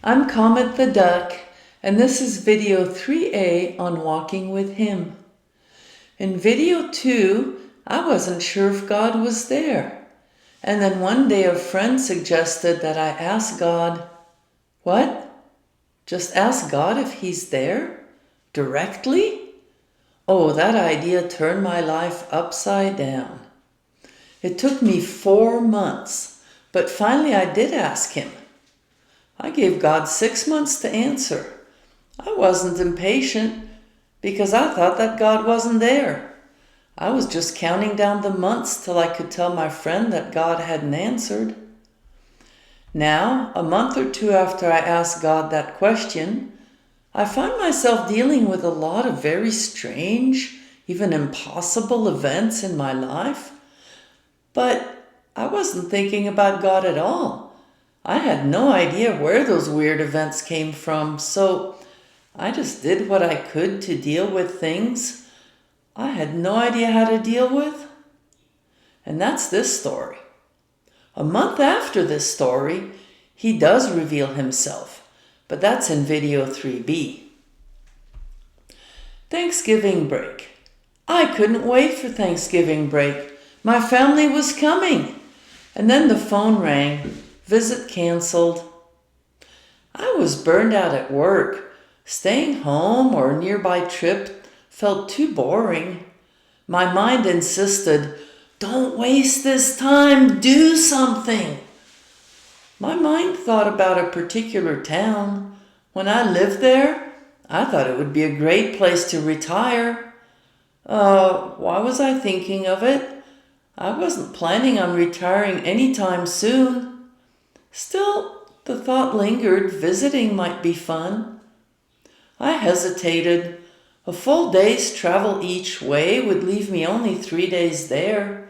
I'm Comet the Duck, and this is video 3A on walking with Him. In video 2, I wasn't sure if God was there. And then one day a friend suggested that I ask God, what? Just ask God if He's there? Directly? Oh, that idea turned my life upside down. It took me 4 months, but finally I did ask Him. I gave God 6 months to answer. I wasn't impatient because I thought that God wasn't there. I was just counting down the months till I could tell my friend that God hadn't answered. Now, a month or two after I asked God that question, I find myself dealing with a lot of very strange, even impossible events in my life. But I wasn't thinking about God at all. I had no idea where those weird events came from, so I just did what I could to deal with things I had no idea how to deal with. And that's this story. A month after this story, He does reveal Himself, but that's in video 3B. Thanksgiving break. I couldn't wait for Thanksgiving break. My family was coming. And then the phone rang. Visit canceled. I was burned out at work. Staying home or a nearby trip felt too boring. My mind insisted, don't waste this time, do something. My mind thought about a particular town. When I lived there, I thought it would be a great place to retire. Why was I thinking of it? I wasn't planning on retiring anytime soon. Still, the thought lingered, visiting might be fun. I hesitated. A full day's travel each way would leave me only 3 days there.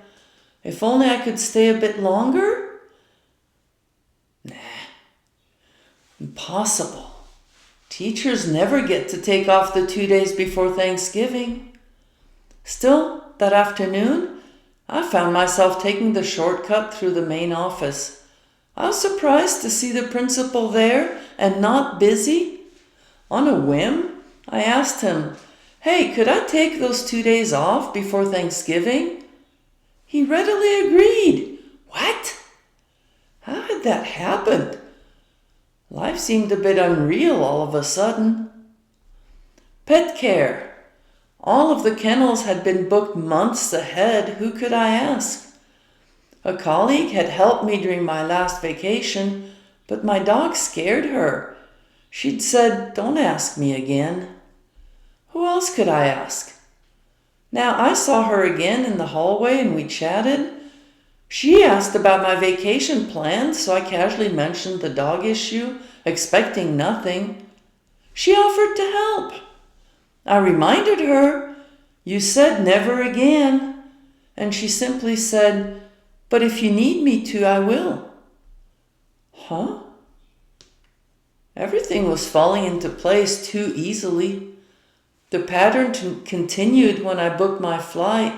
If only I could stay a bit longer? Nah, impossible. Teachers never get to take off the 2 days before Thanksgiving. Still, that afternoon, I found myself taking the shortcut through the main office. I was surprised to see the principal there and not busy. On a whim, I asked him, hey, could I take those 2 days off before Thanksgiving? He readily agreed. What? How had that happened? Life seemed a bit unreal all of a sudden. Pet care. All of the kennels had been booked months ahead. Who could I ask? A colleague had helped me during my last vacation, but my dog scared her. She'd said, don't ask me again. Who else could I ask? Now, I saw her again in the hallway and we chatted. She asked about my vacation plans, so I casually mentioned the dog issue, expecting nothing. She offered to help. I reminded her, you said never again. And she simply said, but if you need me to, I will. Huh? Everything was falling into place too easily. The pattern continued when I booked my flight.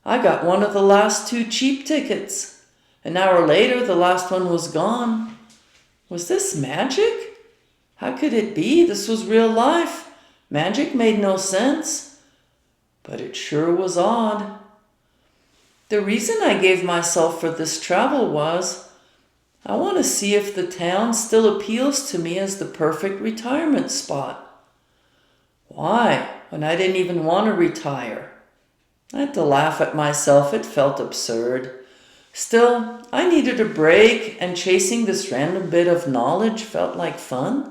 I got one of the last 2 cheap tickets. An hour later, the last one was gone. Was this magic? How could it be? This was real life. Magic made no sense. But it sure was odd. The reason I gave myself for this travel was, I want to see if the town still appeals to me as the perfect retirement spot. Why, when I didn't even want to retire? I had to laugh at myself. It felt absurd. Still, I needed a break, and chasing this random bit of knowledge felt like fun.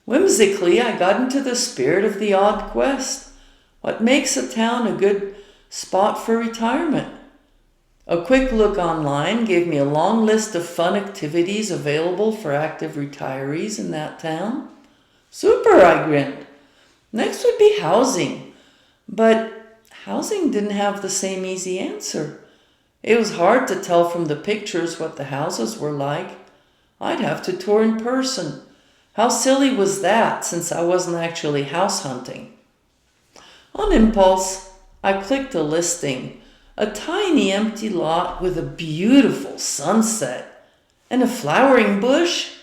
Whimsically, I got into the spirit of the odd quest. What makes a town a good spot for retirement? A quick look online gave me a long list of fun activities available for active retirees in that town. Super, I grinned. Next would be housing. But housing didn't have the same easy answer. It was hard to tell from the pictures what the houses were like. I'd have to tour in person. How silly was that, since I wasn't actually house hunting? On impulse, I clicked a listing, a tiny empty lot with a beautiful sunset and a flowering bush.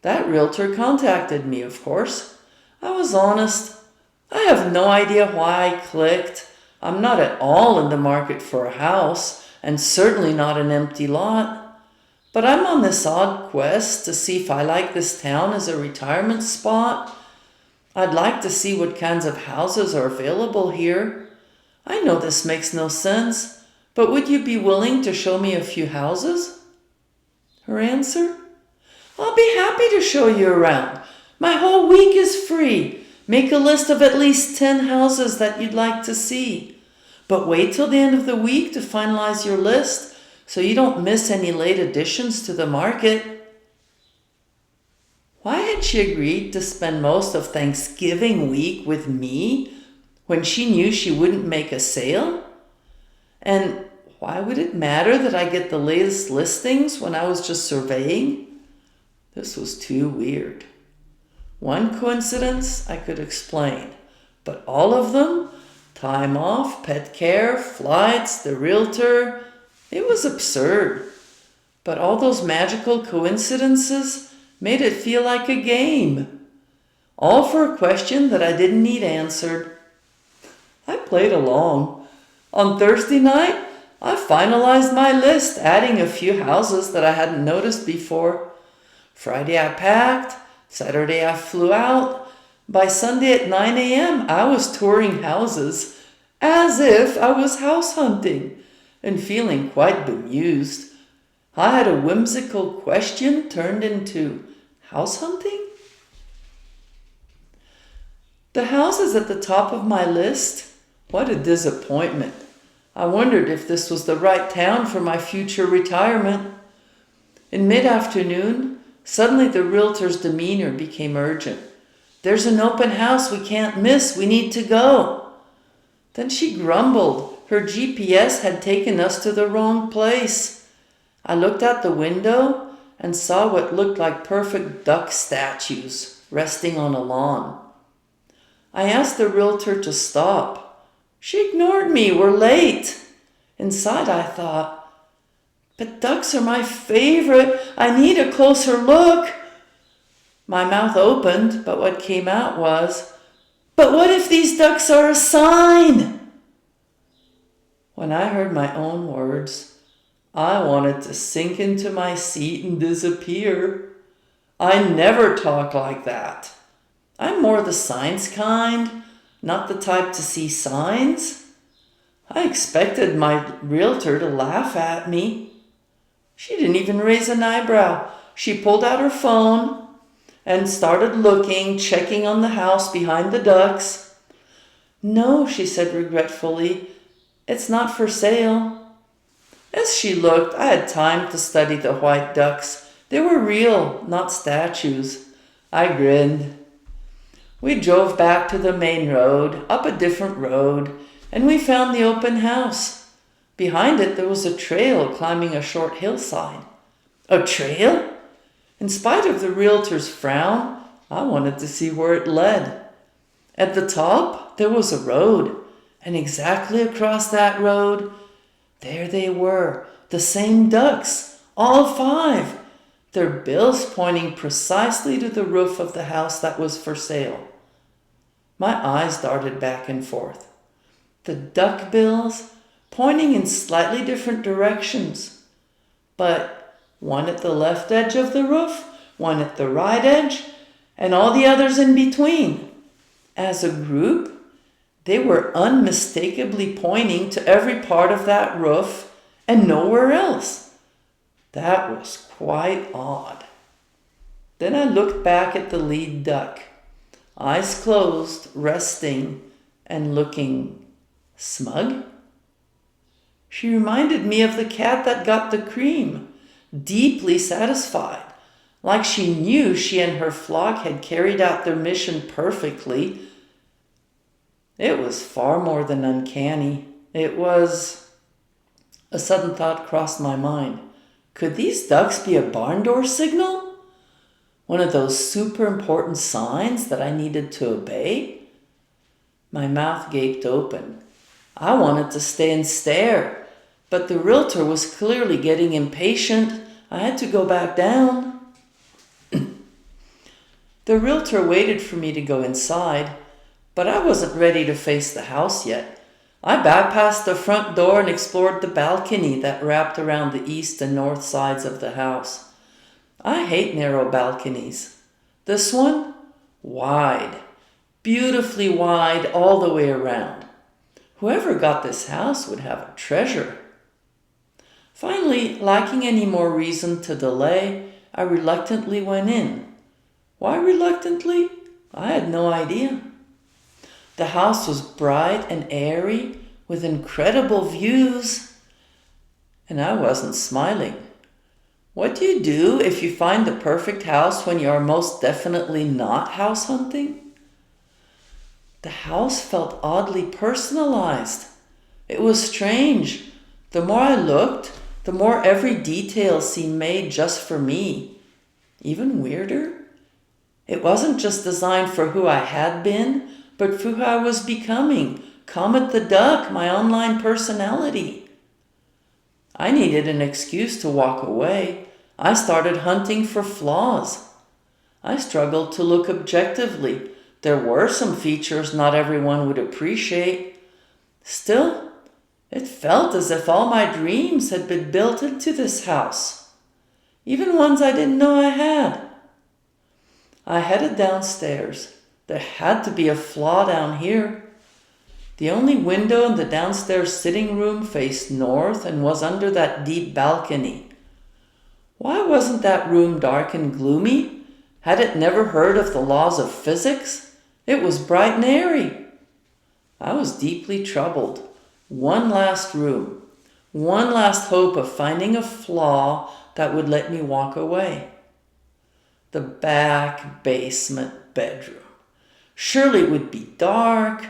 That realtor contacted me, of course. I was honest. I have no idea why I clicked. I'm not at all in the market for a house, and certainly not an empty lot. But I'm on this odd quest to see if I like this town as a retirement spot. I'd like to see what kinds of houses are available here. I know this makes no sense, but would you be willing to show me a few houses? Her answer? I'll be happy to show you around. My whole week is free. Make a list of at least 10 houses that you'd like to see. But wait till the end of the week to finalize your list so you don't miss any late additions to the market. Why had she agreed to spend most of Thanksgiving week with me when she knew she wouldn't make a sale? And why would it matter that I get the latest listings when I was just surveying? This was too weird. One coincidence I could explain, but all of them, time off, pet care, flights, the realtor, it was absurd. But all those magical coincidences made it feel like a game. All for a question that I didn't need answered. I played along. On Thursday night, I finalized my list, adding a few houses that I hadn't noticed before. Friday I packed. Saturday I flew out. By Sunday at 9 a.m. I was touring houses as if I was house hunting and feeling quite bemused. I had a whimsical question turned into house hunting? The houses at the top of my list? What a disappointment. I wondered if this was the right town for my future retirement. In mid-afternoon, suddenly the realtor's demeanor became urgent. There's an open house we can't miss. We need to go. Then she grumbled. Her GPS had taken us to the wrong place. I looked out the window and saw what looked like perfect duck statues resting on a lawn. I asked the realtor to stop. She ignored me. We're late. Inside I thought, but ducks are my favorite. I need a closer look. My mouth opened, but what came out was, but what if these ducks are a sign? When I heard my own words, I wanted to sink into my seat and disappear. I never talk like that. I'm more the signs kind, not the type to see signs. I expected my realtor to laugh at me. She didn't even raise an eyebrow. She pulled out her phone and started looking, checking on the house behind the ducks. No, she said regretfully, it's not for sale. As she looked, I had time to study the white ducks. They were real, not statues. I grinned. We drove back to the main road, up a different road, and we found the open house. Behind it, there was a trail climbing a short hillside. A trail? In spite of the realtor's frown, I wanted to see where it led. At the top, there was a road, and exactly across that road, there they were, the same ducks, all 5, their bills pointing precisely to the roof of the house that was for sale. My eyes darted back and forth. The duck bills pointing in slightly different directions, but one at the left edge of the roof, one at the right edge, and all the others in between. As a group, they were unmistakably pointing to every part of that roof and nowhere else. That was quite odd. Then I looked back at the lead duck, eyes closed, resting, and looking smug. She reminded me of the cat that got the cream, deeply satisfied, like she knew she and her flock had carried out their mission perfectly. It was far more than uncanny. It was... A sudden thought crossed my mind. Could these ducks be a barn door signal? One of those super important signs that I needed to obey? My mouth gaped open. I wanted to stay and stare, but the realtor was clearly getting impatient. I had to go back down. The realtor waited for me to go inside, but I wasn't ready to face the house yet. I bypassed the front door and explored the balcony that wrapped around the east and north sides of the house. I hate narrow balconies. This one? Wide. Beautifully wide all the way around. Whoever got this house would have a treasure. Finally, lacking any more reason to delay, I reluctantly went in. Why reluctantly? I had no idea. The house was bright and airy, with incredible views, and I wasn't smiling. What do you do if you find the perfect house when you are most definitely not house hunting? The house felt oddly personalized. It was strange. The more I looked, the more every detail seemed made just for me. Even weirder, it wasn't just designed for who I had been, but for who I was becoming. Comet the Duck, my online personality. I needed an excuse to walk away. I started hunting for flaws. I struggled to look objectively. There were some features not everyone would appreciate. Still, it felt as if all my dreams had been built into this house, even ones I didn't know I had. I headed downstairs. There had to be a flaw down here. The only window in the downstairs sitting room faced north and was under that deep balcony. Why wasn't that room dark and gloomy? Had it never heard of the laws of physics? It was bright and airy. I was deeply troubled. One last room. One last hope of finding a flaw that would let me walk away. The back basement bedroom. Surely it would be dark,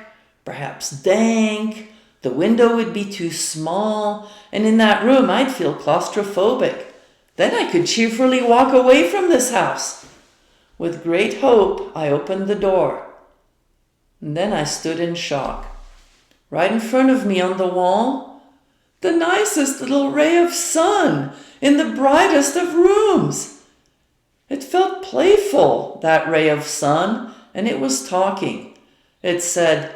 perhaps dank. The window would be too small, and in that room I'd feel claustrophobic. Then I could cheerfully walk away from this house. With great hope, I opened the door. And then I stood in shock. Right in front of me on the wall, the nicest little ray of sun in the brightest of rooms. It felt playful, that ray of sun, and it was talking. It said,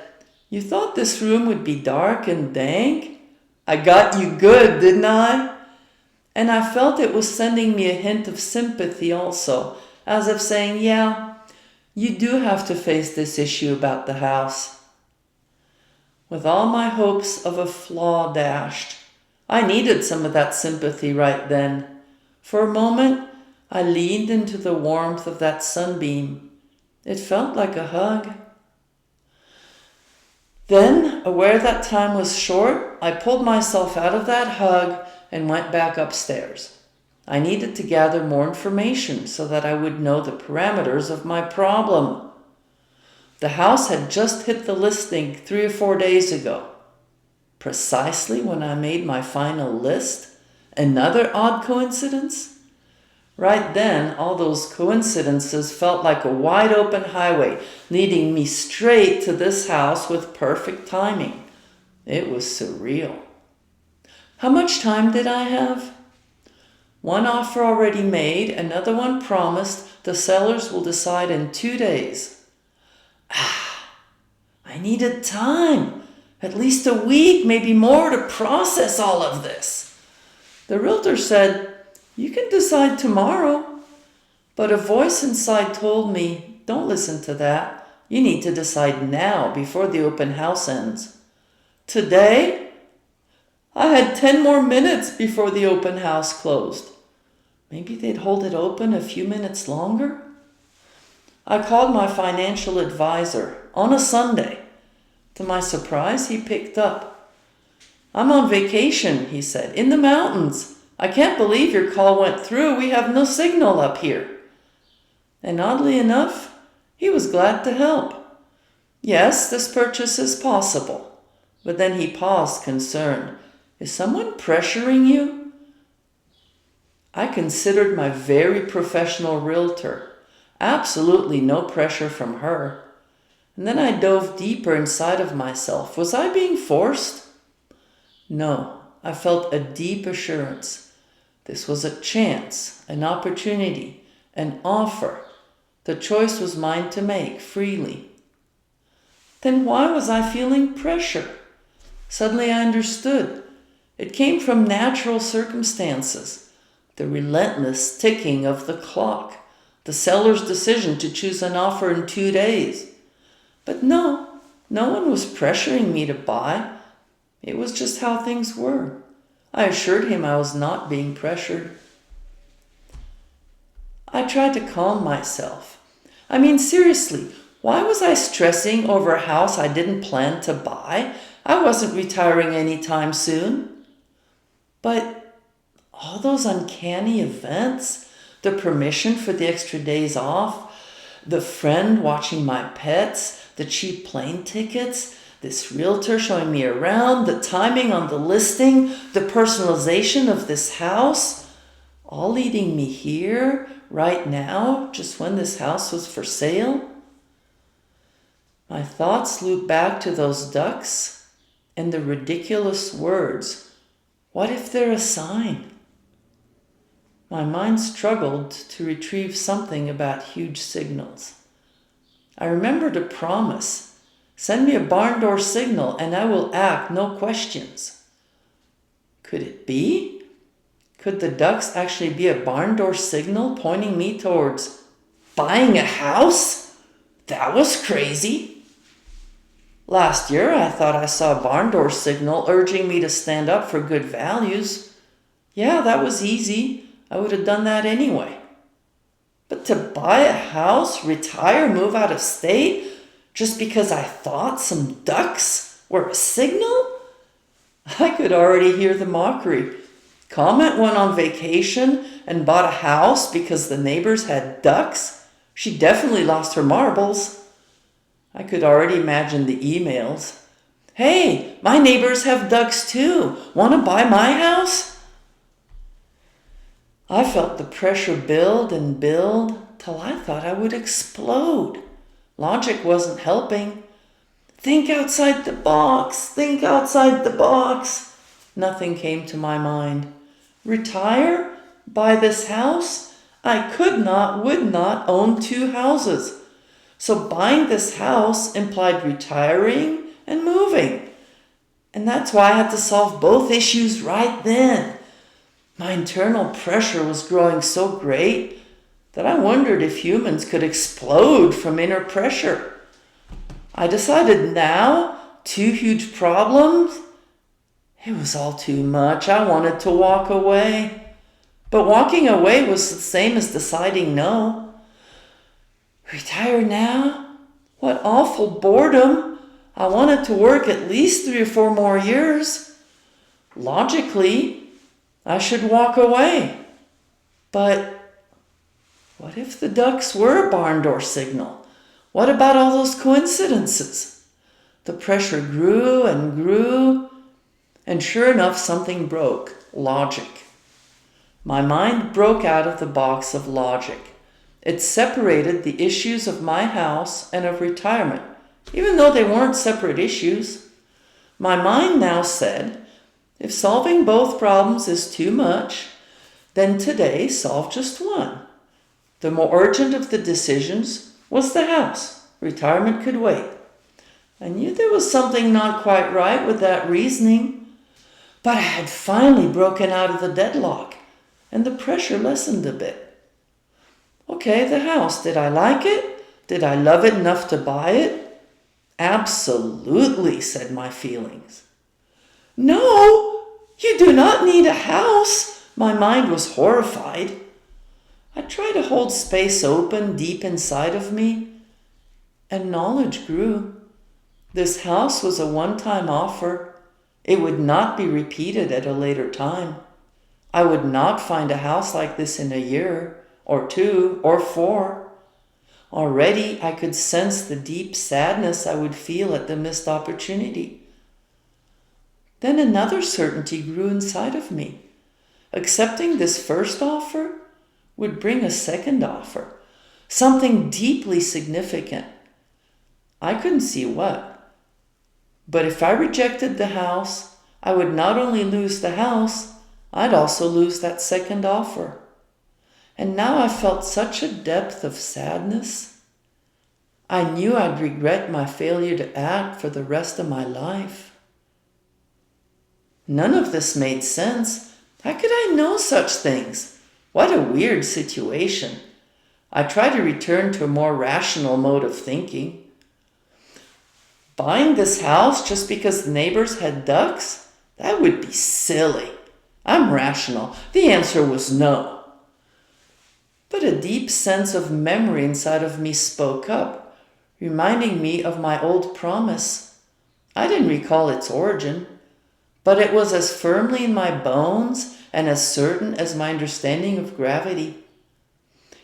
"You thought this room would be dark and dank? I got you good, didn't I?" And I felt it was sending me a hint of sympathy also, as if saying, yeah, you do have to face this issue about the house. With all my hopes of a flaw dashed, I needed some of that sympathy right then. For a moment, I leaned into the warmth of that sunbeam. It felt like a hug. Then, aware that time was short, I pulled myself out of that hug and went back upstairs. I needed to gather more information so that I would know the parameters of my problem. The house had just hit the listing 3 or 4 days ago. Precisely when I made my final list? Another odd coincidence? Right then, all those coincidences felt like a wide open highway leading me straight to this house with perfect timing. It was surreal. How much time did I have? One offer already made, another one promised. The sellers will decide in 2 days. I needed time, at least a week, maybe more, to process all of this. The realtor said, "You can decide tomorrow." But a voice inside told me, "Don't listen to that. You need to decide now before the open house ends." Today? I had 10 more minutes before the open house closed. Maybe they'd hold it open a few minutes longer? I called my financial advisor on a Sunday. To my surprise, he picked up. "I'm on vacation," he said, "in the mountains. I can't believe your call went through. We have no signal up here." And oddly enough, he was glad to help. "Yes, this purchase is possible." But then he paused, concerned. "Is someone pressuring you?" I considered my very professional realtor. Absolutely no pressure from her. And then I dove deeper inside of myself. Was I being forced? No, I felt a deep assurance. This was a chance, an opportunity, an offer. The choice was mine to make freely. Then why was I feeling pressure? Suddenly I understood. It came from natural circumstances. The relentless ticking of the clock. The seller's decision to choose an offer in 2 days. But no one was pressuring me to buy. It was just how things were. I assured him I was not being pressured. I tried to calm myself. I mean, seriously, why was I stressing over a house I didn't plan to buy? I wasn't retiring anytime soon. But all those uncanny events, the permission for the extra days off, the friend watching my pets, the cheap plane tickets, this realtor showing me around, the timing on the listing, the personalization of this house, all leading me here, right now, just when this house was for sale. My thoughts loop back to those ducks and the ridiculous words, "What if they're a sign?" My mind struggled to retrieve something about huge signals. I remembered a promise. Send me a barn door signal and I will act, no questions. Could it be? Could the ducks actually be a barn door signal pointing me towards buying a house? That was crazy. Last year I thought I saw a barn door signal urging me to stand up for good values. Yeah, that was easy. I would have done that anyway. But to buy a house, retire, move out of state, just because I thought some ducks were a signal? I could already hear the mockery. Comet went on vacation and bought a house because the neighbors had ducks. She definitely lost her marbles. I could already imagine the emails. Hey, my neighbors have ducks too. Want to buy my house? I felt the pressure build and build till I thought I would explode. Logic wasn't helping. Think outside the box. Think outside the box. Nothing came to my mind. Retire? Buy this house? I could not, would not own 2 houses. So buying this house implied retiring and moving. And that's why I had to solve both issues right then. My internal pressure was growing so great that I wondered if humans could explode from inner pressure. I decided now, 2 huge problems. It was all too much. I wanted to walk away. But walking away was the same as deciding no. Retire now? What awful boredom. I wanted to work at least 3 or 4 more years. Logically, I should walk away. But what if the ducks were a barn door signal? What about all those coincidences? The pressure grew and grew, and sure enough, something broke. Logic. My mind broke out of the box of logic. It separated the issues of my house and of retirement, even though they weren't separate issues. My mind now said, if solving both problems is too much, then today solve just one. The more urgent of the decisions was the house. Retirement could wait. I knew there was something not quite right with that reasoning, but I had finally broken out of the deadlock, and the pressure lessened a bit. Okay, the house. Did I like it? Did I love it enough to buy it? Absolutely, said my feelings. No, you do not need a house. My mind was horrified. I tried to hold space open deep inside of me, and knowledge grew. This house was a one-time offer. It would not be repeated at a later time. I would not find a house like this in a year, or 2, or 4. Already I could sense the deep sadness I would feel at the missed opportunity. Then another certainty grew inside of me. Accepting this first offer would bring a second offer, something deeply significant. I couldn't see what. But if I rejected the house, I would not only lose the house, I'd also lose that second offer. And now I felt such a depth of sadness. I knew I'd regret my failure to act for the rest of my life. None of this made sense. How could I know such things? What a weird situation. I tried to return to a more rational mode of thinking. Buying this house just because the neighbors had ducks? That would be silly. I'm rational. The answer was no. But a deep sense of memory inside of me spoke up, reminding me of my old promise. I didn't recall its origin, but it was as firmly in my bones and as certain as my understanding of gravity.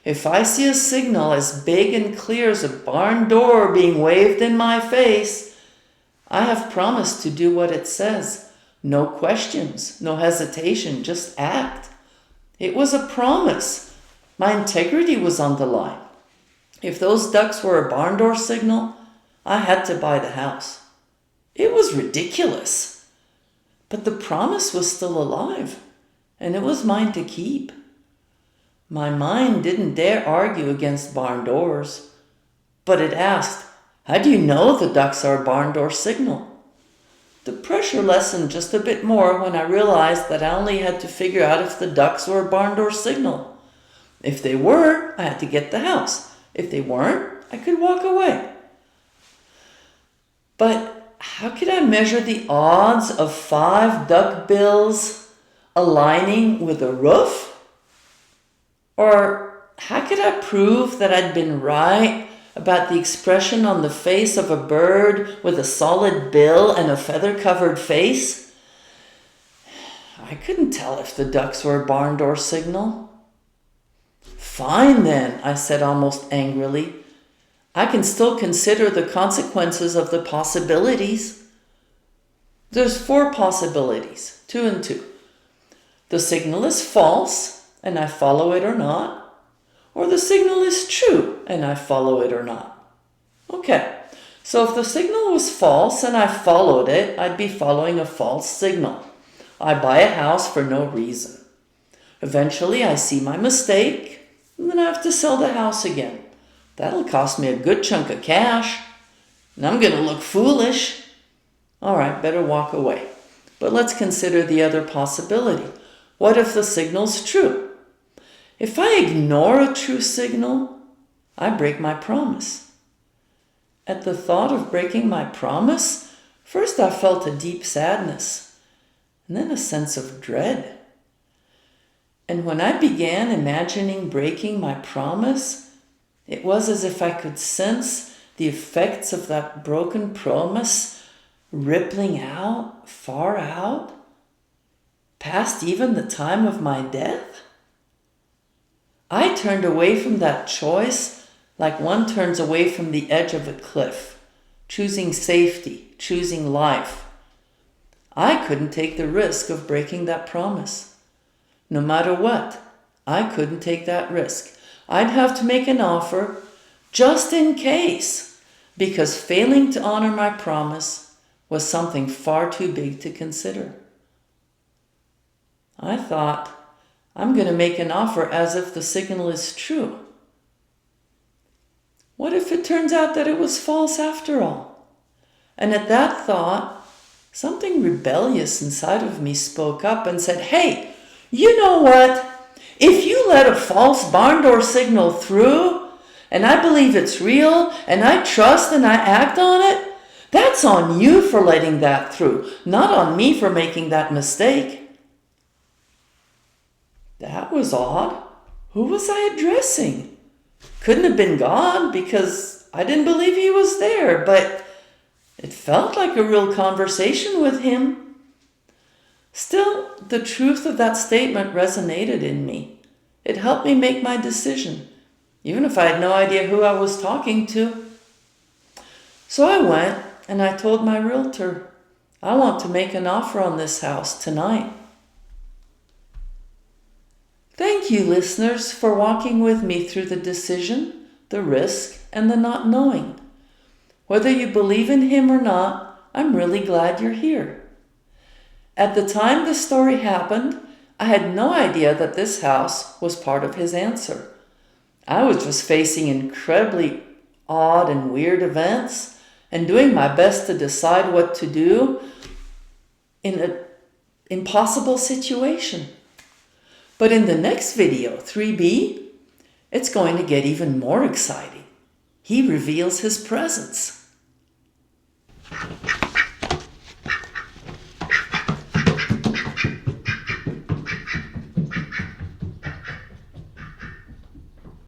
If I see a signal as big and clear as a barn door being waved in my face, I have promised to do what it says. No questions, no hesitation, just act. It was a promise. My integrity was on the line. If those ducks were a barn door signal, I had to buy the house. It was ridiculous. But the promise was still alive, and it was mine to keep. My mind didn't dare argue against barn doors, but it asked, how do you know the ducks are a barn door signal? The pressure lessened just a bit more when I realized that I only had to figure out if the ducks were a barn door signal. If they were, I had to get the house. If they weren't, I could walk away. But how could I measure the odds of 5 duck bills aligning with a roof? Or how could I prove that I'd been right about the expression on the face of a bird with a solid bill and a feather-covered face? I couldn't tell if the ducks were a barn door signal. Fine then, I said almost angrily. I can still consider the consequences of the possibilities. There's 4 possibilities, 2 and 2. The signal is false, and I follow it or not, or the signal is true, and I follow it or not. Okay, so if the signal was false and I followed it, I'd be following a false signal. I buy a house for no reason. Eventually, I see my mistake, and then I have to sell the house again. That'll cost me a good chunk of cash, and I'm going to look foolish. All right, better walk away. But let's consider the other possibility. What if the signal's true? If I ignore a true signal, I break my promise. At the thought of breaking my promise, first I felt a deep sadness, and then a sense of dread. And when I began imagining breaking my promise, it was as if I could sense the effects of that broken promise rippling out, far out, past even the time of my death. I turned away from that choice like one turns away from the edge of a cliff, choosing safety, choosing life. I couldn't take the risk of breaking that promise. No matter what, I couldn't take that risk. I'd have to make an offer just in case, because failing to honor my promise was something far too big to consider. I thought, I'm going to make an offer as if the signal is true. What if it turns out that it was false after all? And at that thought, something rebellious inside of me spoke up and said, hey, you know what? If you let a false barn door signal through, and I believe it's real, and I trust and I act on it, that's on you for letting that through, not on me for making that mistake. That was odd. Who was I addressing? Couldn't have been God because I didn't believe he was there, but it felt like a real conversation with him. Still, the truth of that statement resonated in me. It helped me make my decision, even if I had no idea who I was talking to. So I went and I told my realtor, I want to make an offer on this house tonight. Thank you, listeners, for walking with me through the decision, the risk, and the not knowing. Whether you believe in him or not, I'm really glad you're here. At the time the story happened, I had no idea that this house was part of his answer. I was just facing incredibly odd and weird events and doing my best to decide what to do in an impossible situation. But in the next video, 3B, it's going to get even more exciting. He reveals his presence.